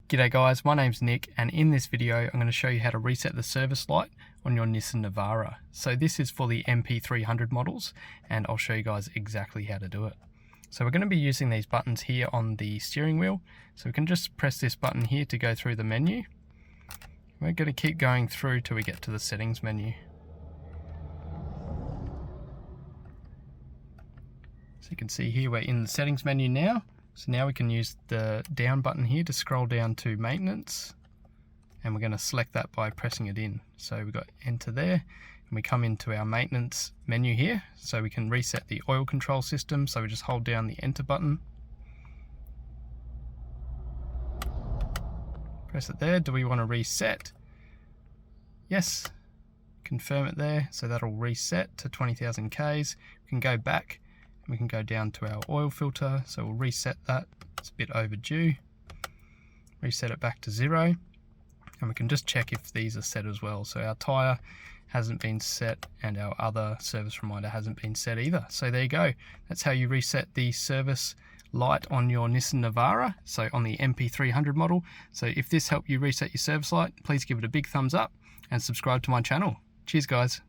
G'day guys, my name's Nick, and in this video I'm going to show you how to reset the service light on your Nissan Navara. So this is for the NP300 models, and I'll show you guys exactly how to do it. So we're going to be using these buttons here on the steering wheel. So we can just press this button here to go through the menu. We're going to keep going through till we get to the settings menu. So you can see here we're in the settings menu now. So now we can use the down button here to scroll down to maintenance, and we're going to select that by pressing it in. So we've got enter there, and we come into our maintenance menu here, so we can reset the oil control system. So we just hold down the enter button, press it there. Do we want to reset? Yes, confirm it there, so that'll reset to 20,000 Ks. We can go back. We can go down to our oil filter, so we'll reset that. It's a bit overdue. Reset it back to 0, and we can just check if these are set as well. So our tyre hasn't been set, and our other service reminder hasn't been set either. So there you go. That's how you reset the service light on your Nissan Navara, so on the NP300 model. So if this helped you reset your service light, please give it a big thumbs up and subscribe to my channel. Cheers guys.